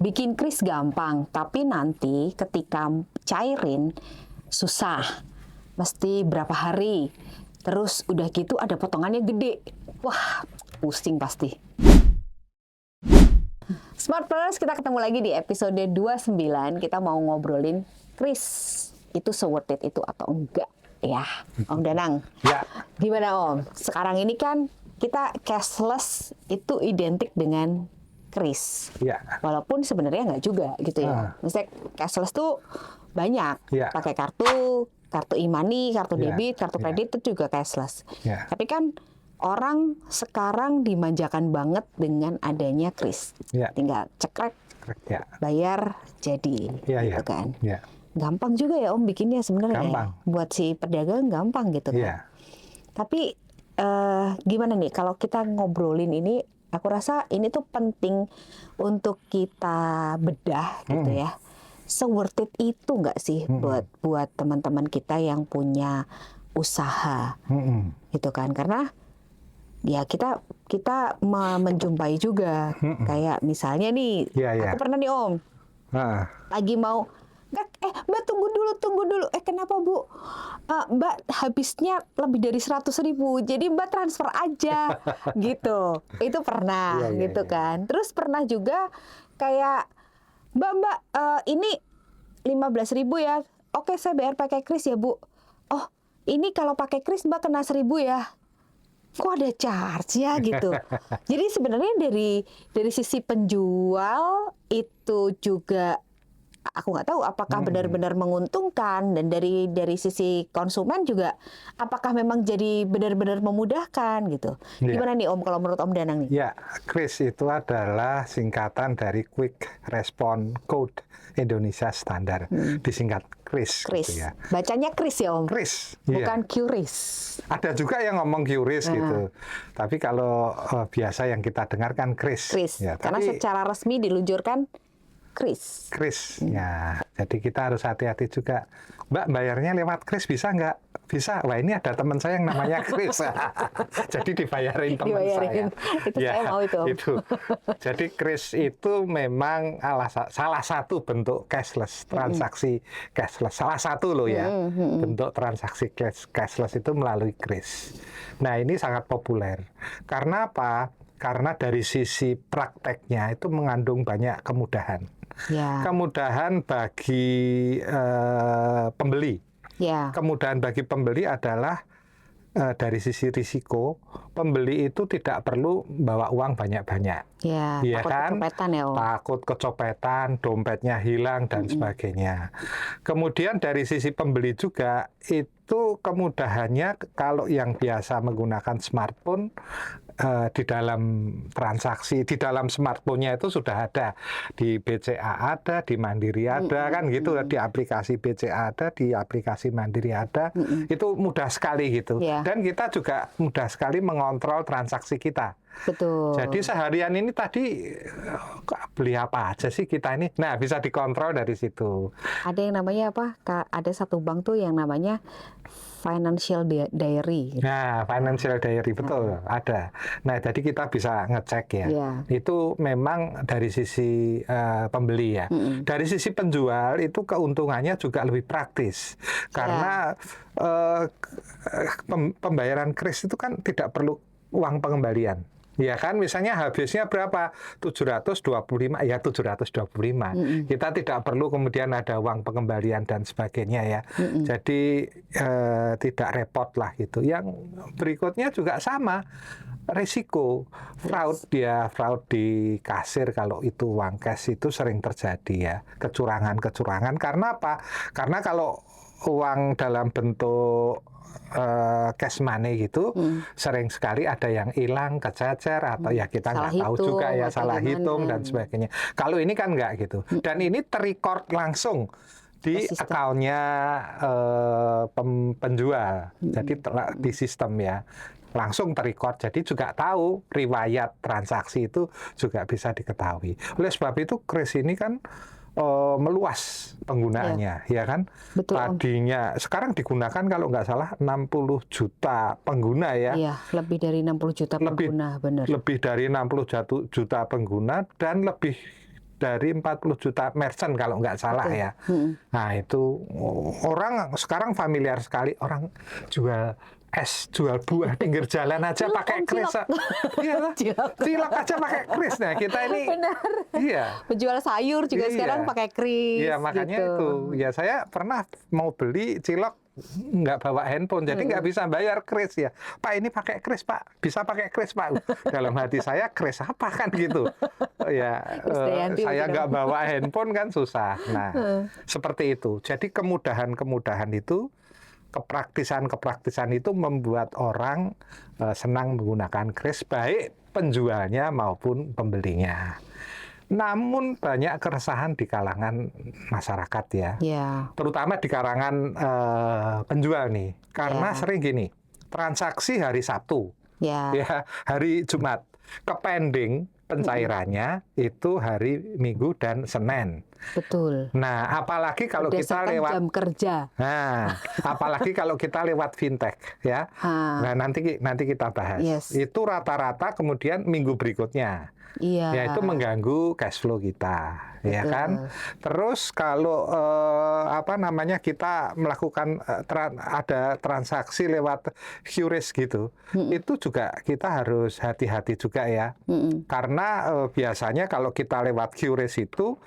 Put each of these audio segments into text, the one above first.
bikin kris gampang, tapi nanti ketika cairin susah. Mesti berapa hari. Terus udah gitu ada potongannya gede. Wah, pusing pasti. Smartpreneurs, kita ketemu lagi di episode 29. Kita mau ngobrolin kris. Itu worth it itu atau enggak? Ya, Om Danang. Ya. Gimana Om? Sekarang ini kan kita cashless itu identik dengan kris. Ya. Walaupun sebenarnya nggak juga gitu ya. Maksudnya cashless tuh banyak. Ya. Pakai kartu e-money, kartu Ya. debit, kartu Ya. kredit itu juga cashless. Ya. Tapi kan orang sekarang dimanjakan banget dengan adanya kris. Ya. Tinggal cekrek, Ya. bayar jadi, Ya, gitu ya. kan. Ya. Gampang juga ya Om bikinnya sebenarnya. Gampang. Buat si pedagang gampang gitu kan. Ya. Tapi gimana nih kalau kita ngobrolin ini, aku rasa ini tuh penting untuk kita bedah gitu ya. Worth it itu nggak sih buat teman-teman kita yang punya usaha gitu kan? Karena ya kita menjumpai juga kayak misalnya nih, Ya, ya. aku pernah nih Om lagi mau Mbak tunggu dulu. Kenapa Bu? Mbak habisnya lebih dari 100.000, jadi Mbak transfer aja gitu. Itu pernah Ya, ya, gitu ya. kan. Terus pernah juga kayak Mbak ini 15.000 ya. Oke, saya bayar pakai kris ya Bu. Oh, ini kalau pakai kris Mbak kena 1.000 ya. Kok ada charge ya gitu. Jadi sebenarnya dari sisi penjual itu juga aku nggak tahu apakah benar-benar menguntungkan, dan dari sisi konsumen juga apakah memang jadi benar-benar memudahkan gitu. Ya. Gimana nih Om kalau menurut Om Danang nih? Ya, KRIS itu adalah singkatan dari Quick Response Code Indonesia Standar. Disingkat KRIS. Kris. Gitu ya. Bacanya kris ya Om? KRIS. Bukan Iya. QRIS. Ada juga yang ngomong QRIS gitu. Tapi kalau biasa yang kita dengarkan KRIS. Kris. Ya, Karena tapi secara resmi diluncurkan kris. KRIS. Ya, jadi kita harus hati-hati juga. Mbak, bayarnya lewat KRIS bisa nggak? Bisa. Wah, ini ada teman saya yang namanya KRIS. Jadi dibayarin teman Dibayarin. saya. Itu saya mau itu, Om. Itu. Jadi KRIS itu memang salah satu bentuk cashless, transaksi cashless. Salah satu loh ya. Bentuk transaksi cashless itu melalui KRIS. Nah, ini sangat populer. Karena apa? Karena dari sisi prakteknya itu mengandung banyak kemudahan. Ya. Kemudahan bagi pembeli. Ya. Kemudahan bagi pembeli adalah dari sisi risiko, pembeli itu tidak perlu bawa uang banyak-banyak. Ya, Iya takut kan? kecopetan ya Om. Takut kecopetan, dompetnya hilang dan sebagainya. Kemudian dari sisi pembeli juga itu kemudahannya kalau yang biasa menggunakan smartphone, di dalam transaksi, di dalam smartphone-nya itu sudah ada. Di BCA ada, di Mandiri ada, kan gitu. Di aplikasi BCA ada, di aplikasi Mandiri ada. Itu mudah sekali gitu. Ya. Dan kita juga mudah sekali mengontrol transaksi kita. Betul. Jadi seharian ini tadi beli apa aja sih kita ini? Nah, bisa dikontrol dari situ. Ada yang namanya apa? Ada satu bank tuh yang namanya financial diary. Nah, financial diary betul ada. Nah, jadi kita bisa ngecek ya. Ya. Itu memang dari sisi pembeli ya. Dari sisi penjual itu keuntungannya juga lebih praktis. Karena pembayaran kris itu kan tidak perlu uang pengembalian. Ya kan, misalnya habisnya berapa? 725, ya 725. Kita tidak perlu kemudian ada uang pengembalian dan sebagainya ya. Jadi tidak repot lah gitu. Yang berikutnya juga sama, risiko fraud di kasir kalau itu uang cash itu sering terjadi ya. Kecurangan. Karena apa? Karena kalau uang dalam bentuk cash money gitu, sering sekali ada yang hilang, kececer, atau ya kita nggak tahu juga ya, salah hitung dan sebagainya. Kalau ini kan nggak gitu. Dan ini terrecord langsung di akunnya penjual. Jadi di sistem ya. Langsung terrecord, jadi juga tahu riwayat transaksi itu juga bisa diketahui. Oleh sebab itu kris ini kan meluas penggunaannya, ya kan? Betul, Tadinya, sekarang digunakan kalau nggak salah 60 juta pengguna ya. Iya, lebih dari 60 juta pengguna, benar. Lebih dari 60 juta pengguna dan lebih dari 40 juta merchant kalau nggak salah Betul. ya. Nah itu orang sekarang familiar sekali, orang jual es, jual buah pinggir jalan aja Cilok, pakai Om, kris. cilok. Iya, Cilok. cilok aja pakai kris. Nah kita ini, Benar. iya. Penjual sayur juga Iya. sekarang pakai kris. Iya makanya gitu. itu. Ya saya pernah mau beli cilok nggak bawa handphone, jadi nggak bisa bayar kris ya. Pak ini pakai kris Pak, bisa pakai kris Pak. Dalam hati saya kris apa kan gitu. Ya Krisdayanti saya begitu. nggak bawa handphone kan susah. Nah seperti itu. Jadi kemudahan-kemudahan itu, kepraktisan-kepraktisan itu membuat orang senang menggunakan kris, baik penjualnya maupun pembelinya. Namun banyak keresahan di kalangan masyarakat ya, Ya. terutama di kalangan penjual nih, karena Ya. sering gini, transaksi hari Sabtu, Ya. ya hari Jumat, kepending pencairannya itu hari Minggu dan Senin. Betul. Nah, apalagi kalau kita Berdasarkan lewat jam kerja. Nah, apalagi kalau kita lewat fintech ya. Ha. Nah, nanti kita bahas. Yes. Itu rata-rata kemudian minggu berikutnya. Iya. Ya itu mengganggu cash flow kita, ya Betul. kan? Terus kalau kita melakukan ada transaksi lewat QRIS gitu, itu juga kita harus hati-hati juga ya. Karena biasanya kalau kita lewat QRIS itu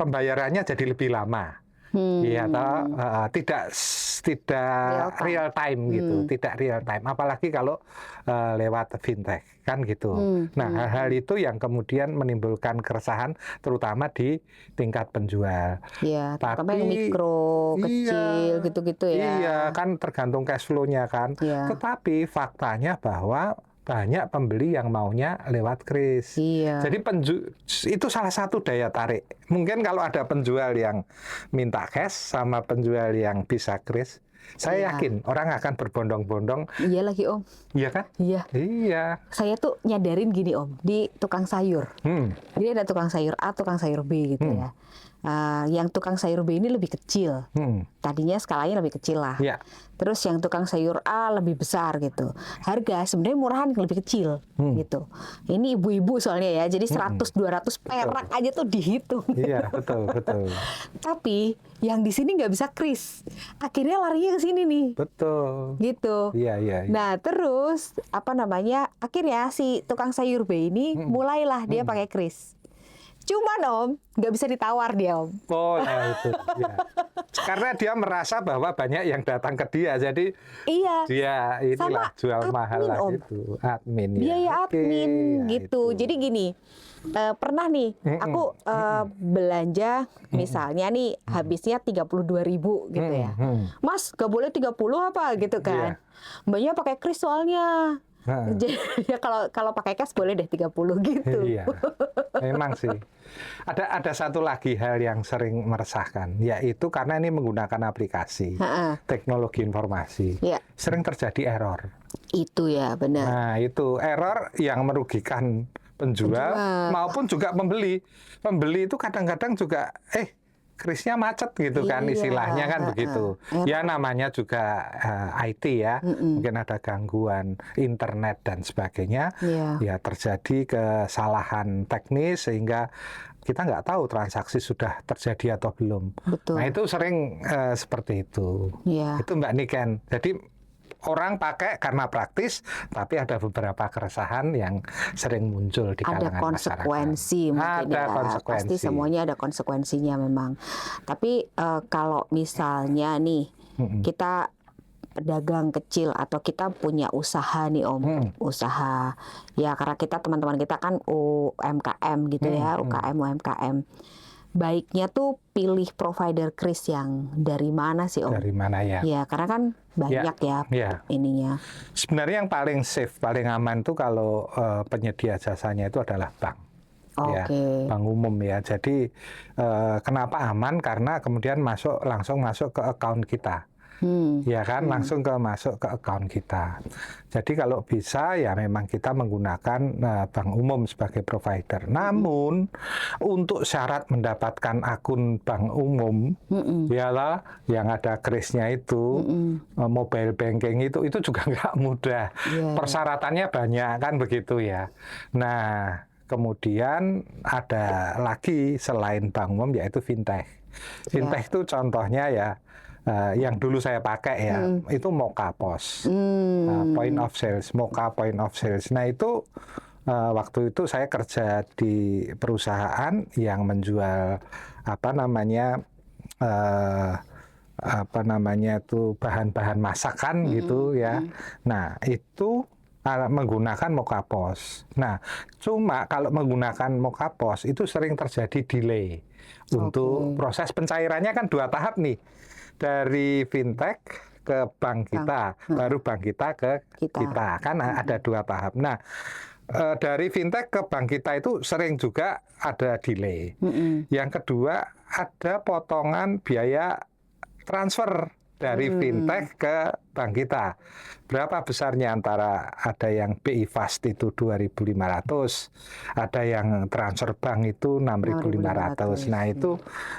pembayarannya jadi lebih lama. Iya, tidak real time gitu, tidak real time. Apalagi kalau lewat fintech kan gitu. Nah, hal-hal itu yang kemudian menimbulkan keresahan, terutama di tingkat penjual. Iya, terutama yang Tapi, mikro, kecil, iya, gitu-gitu ya. Iya, kan tergantung cash flow-nya kan. Iya. Tetapi faktanya bahwa banyak pembeli yang maunya lewat kris. Iya. Jadi itu salah satu daya tarik. Mungkin kalau ada penjual yang minta cash sama penjual yang bisa kris, saya Iya. yakin orang akan berbondong-bondong. Iya lagi Om. Iya kan? Iya. Iya. Saya tuh nyadarin gini Om, di tukang sayur. Jadi ada tukang sayur A, tukang sayur B gitu ya. Yang tukang sayur B ini lebih kecil. Tadinya skalanya lebih kecil lah. Iya. Terus yang tukang sayur A lebih besar gitu. Harga sebenarnya murahan lebih kecil gitu. Ini ibu-ibu soalnya ya. Jadi 100-200 perak aja tuh dihitung. Iya, betul. Tapi yang di sini nggak bisa kris. Akhirnya larinya ke sini nih. Betul. Gitu. Iya. Nah terus akhirnya si tukang sayur B ini mulailah dia pakai kris. Cuman Om nggak bisa ditawar dia Om. Oh ya itu. Ya. Karena dia merasa bahwa banyak yang datang ke dia, jadi Iya. dia inilah Sama jual mahal admin, lah Om. itu admin ya. Biaya Oke, admin ya gitu. itu. Jadi gini, pernah nih aku belanja misalnya nih habisnya 32.000 gitu ya. Mas, gak boleh 30 apa gitu kan. Mbaknya pakai kris soalnya. Jadi ya kalau pakai cash boleh deh 30 gitu. Iya, memang sih. Ada satu lagi hal yang sering meresahkan, yaitu karena ini menggunakan aplikasi, teknologi informasi, sering terjadi error. Itu ya benar. Nah itu error yang merugikan penjual maupun juga pembeli. Pembeli itu kadang-kadang juga krisnya macet gitu kan, istilahnya kan begitu. Ya namanya juga IT ya, mungkin ada gangguan internet dan sebagainya. Ya terjadi kesalahan teknis sehingga kita nggak tahu transaksi sudah terjadi atau belum. Betul. Nah itu sering seperti itu. Itu Mbak Niken. Jadi orang pakai karena praktis, tapi ada beberapa keresahan yang sering muncul di kalangan masyarakat. Ada konsekuensi mungkin ada ya. konsekuensi. Pasti semuanya ada konsekuensinya memang. Tapi kalau misalnya nih kita pedagang kecil atau kita punya usaha nih Om, usaha ya karena kita teman-teman kita kan UMKM gitu ya, UKM UMKM. Baiknya tuh pilih provider kris yang dari mana sih Om? Dari mana ya? Ya karena kan banyak ya ininya. Sebenarnya yang paling safe, paling aman tuh kalau penyedia jasanya itu adalah bank. Ya, bank umum ya. Jadi kenapa aman? Karena kemudian langsung masuk ke account kita. Ya kan, langsung masuk ke account kita. Jadi kalau bisa ya memang kita menggunakan bank umum sebagai provider. Namun untuk syarat mendapatkan akun bank umum, yalah yang ada krisnya itu, mobile banking itu juga nggak mudah. Persyaratannya banyak kan begitu ya. Nah Kemudian ada lagi selain bank umum yaitu fintech. Fintech itu contohnya ya yang dulu saya pakai ya, itu Moka POS, point of sales, Moka point of sales. Nah itu waktu itu saya kerja di perusahaan yang menjual itu bahan-bahan masakan gitu ya. Nah itu menggunakan Moka POS. Nah cuma kalau menggunakan Moka POS itu sering terjadi delay untuk proses pencairannya kan 2 tahap nih, dari fintech ke bank kita, baru bank kita ke kita kan ada 2 tahap. Nah dari fintech ke bank kita itu sering juga ada delay. Yang kedua ada potongan biaya transfer dari fintech ke bank kita. Berapa besarnya? Antara ada yang BI Fast itu 2.500, ada yang transfer bank itu 6.500. Nah,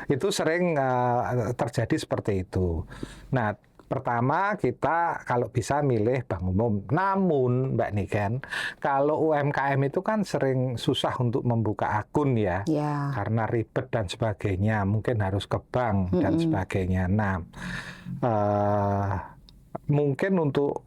itu sering terjadi seperti itu. Nah, pertama kita kalau bisa milih bank umum. Namun Mbak Niken, kalau UMKM itu kan sering susah untuk membuka akun ya. Karena ribet dan sebagainya, mungkin harus ke bank dan sebagainya. Nah, mungkin untuk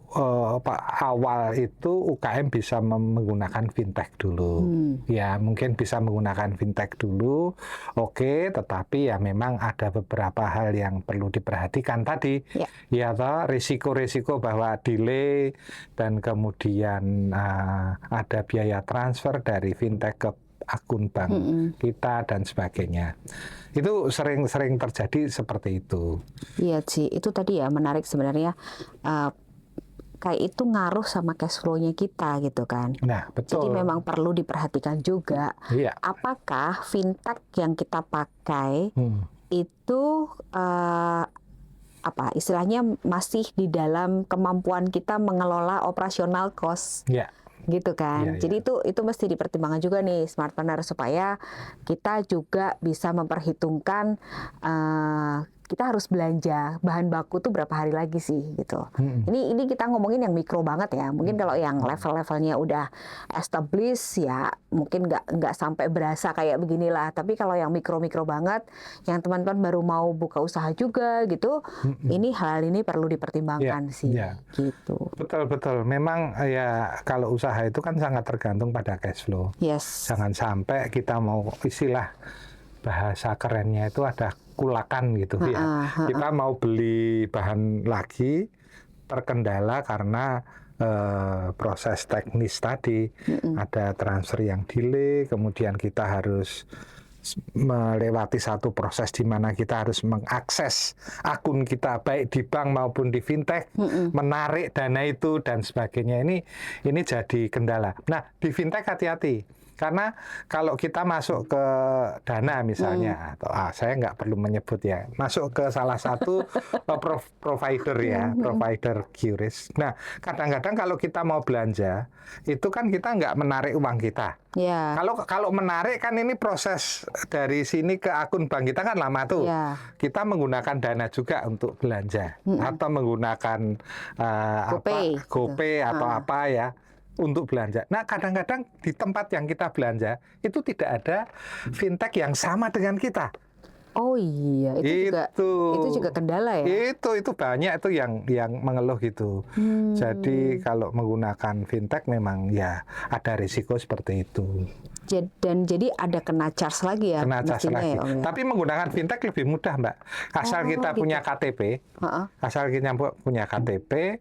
awal itu UKM bisa menggunakan fintech dulu. Ya, mungkin bisa menggunakan fintech dulu. Oke, tetapi ya memang ada beberapa hal yang perlu diperhatikan tadi. Ya toh, risiko-risiko bahwa delay dan kemudian ada biaya transfer dari fintech ke akun bank kita dan sebagainya. Itu sering terjadi seperti itu. Iya sih, itu tadi ya menarik sebenarnya. Kayak itu ngaruh sama cash flow-nya kita gitu kan. Nah, betul. Jadi memang perlu diperhatikan juga. Apakah fintech yang kita pakai itu istilahnya masih di dalam kemampuan kita mengelola operasional cost. Gitu kan. Jadi itu mesti dipertimbangkan juga nih smartpreneur supaya kita juga bisa memperhitungkan kita harus belanja bahan baku tuh berapa hari lagi sih gitu. Ini kita ngomongin yang mikro banget ya. Mungkin kalau yang level-levelnya udah established ya mungkin nggak sampai berasa kayak beginilah. Tapi kalau yang mikro-mikro banget, yang teman-teman baru mau buka usaha juga gitu, ini hal ini perlu dipertimbangkan sih. Gitu. Betul. Memang ya kalau usaha itu kan sangat tergantung pada cash flow. Jangan sampai kita mau istilah bahasa kerennya itu ada kulakan gitu ya. Kita mau beli bahan lagi terkendala karena proses teknis tadi, ada transfer yang delay, kemudian kita harus melewati satu proses di mana kita harus mengakses akun kita baik di bank maupun di fintech, menarik dana itu dan sebagainya. Ini jadi kendala. Nah, di fintech hati-hati. Karena kalau kita masuk ke Dana misalnya, atau saya nggak perlu menyebut ya, masuk ke salah satu provider ya, provider QRIS. Nah, kadang-kadang kalau kita mau belanja, itu kan kita nggak menarik uang kita. Kalau menarik kan ini proses dari sini ke akun bank kita kan lama tuh. Kita menggunakan Dana juga untuk belanja, atau menggunakan GoPay atau apa ya, untuk belanja. Nah, kadang-kadang di tempat yang kita belanja itu tidak ada fintech yang sama dengan kita. Oh iya, itu juga kendala ya. Itu banyak itu yang mengeluh gitu. Jadi kalau menggunakan fintech memang ya ada risiko seperti itu. Dan jadi ada kena charge lagi ya? Kena charge lagi. Ya, Om, ya? Tapi menggunakan fintech lebih mudah, Mbak. Asal kita punya KTP, asal kita punya KTP,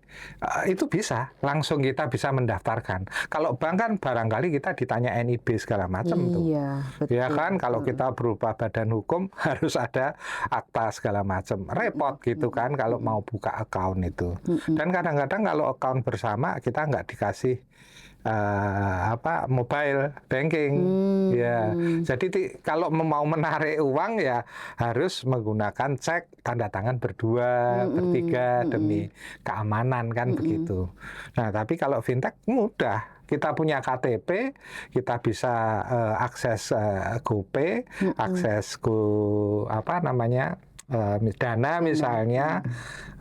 itu bisa. Langsung kita bisa mendaftarkan. Kalau bank kan barangkali kita ditanya NIB segala macam tuh. Betul. Ya kan, kalau kita berupa badan hukum harus ada akta segala macam. Repot gitu kan kalau mau buka account itu. Dan kadang-kadang kalau account bersama kita nggak dikasih mobile banking. Jadi kalau mau menarik uang ya harus menggunakan cek tanda tangan berdua, bertiga demi keamanan kan begitu. Nah, tapi kalau fintech mudah. Kita punya KTP, kita bisa akses GoPay, akses Dana misalnya.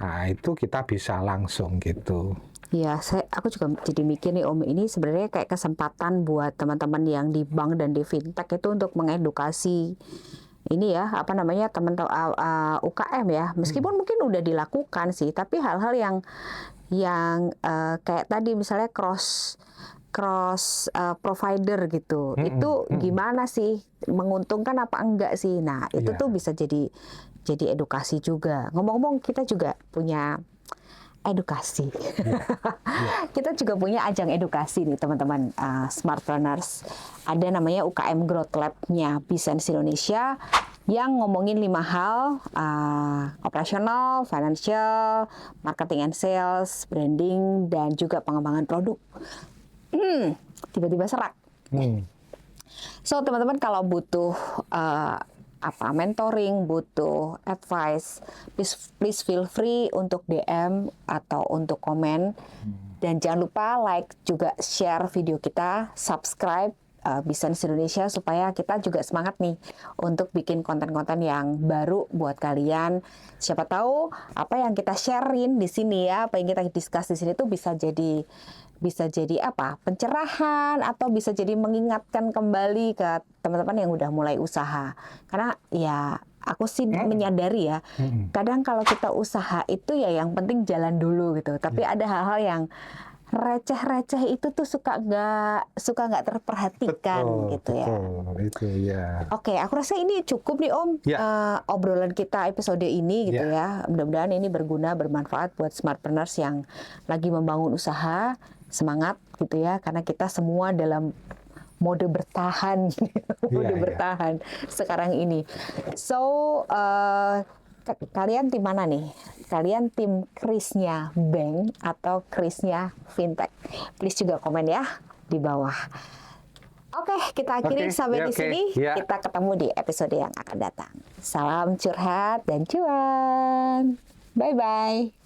Nah, itu kita bisa langsung gitu. Ya, aku juga jadi mikir nih Om, ini sebenarnya kayak kesempatan buat teman-teman yang di bank dan di fintech itu untuk mengedukasi ini ya, apa namanya, teman-teman UKM ya. Meskipun mungkin udah dilakukan sih, tapi hal-hal yang kayak tadi misalnya cross provider gitu. Itu gimana sih? Menguntungkan apa enggak sih? Nah, itu tuh bisa jadi edukasi juga. Ngomong-ngomong, kita juga punya edukasi. Kita juga punya ajang edukasi nih teman-teman Smartpreneurs. Ada namanya UKM Growth Lab-nya BizSense Indonesia yang ngomongin 5 hal, operasional, financial, marketing and sales, branding, dan juga pengembangan produk. Tiba-tiba serak. So teman-teman kalau butuh mentoring, butuh advice, please feel free untuk DM atau untuk komen. Dan jangan lupa like, juga share video kita, subscribe BizSense Indonesia supaya kita juga semangat nih untuk bikin konten-konten yang baru buat kalian. Siapa tahu apa yang kita sharein di sini ya, apa yang kita discuss di sini tuh bisa jadi pencerahan atau bisa jadi mengingatkan kembali ke teman-teman yang udah mulai usaha. Karena ya aku sih menyadari ya, kadang kalau kita usaha itu ya yang penting jalan dulu gitu. Tapi ada hal-hal yang receh-receh itu tuh suka nggak terperhatikan gitu ya. Itu ya. Oke, aku rasa ini cukup nih Om, obrolan kita episode ini gitu ya. Mudah-mudahan ini berguna, bermanfaat buat smartpreneurs yang lagi membangun usaha. Semangat gitu ya, karena kita semua dalam mode bertahan, bertahan sekarang ini. So kalian tim mana nih? Kalian tim Kris-nya bank atau Kris-nya fintech? Please juga komen ya di bawah. Oke, kita akhiri sampai di sini. Kita ketemu di episode yang akan datang. Salam curhat dan cuan. Bye-bye.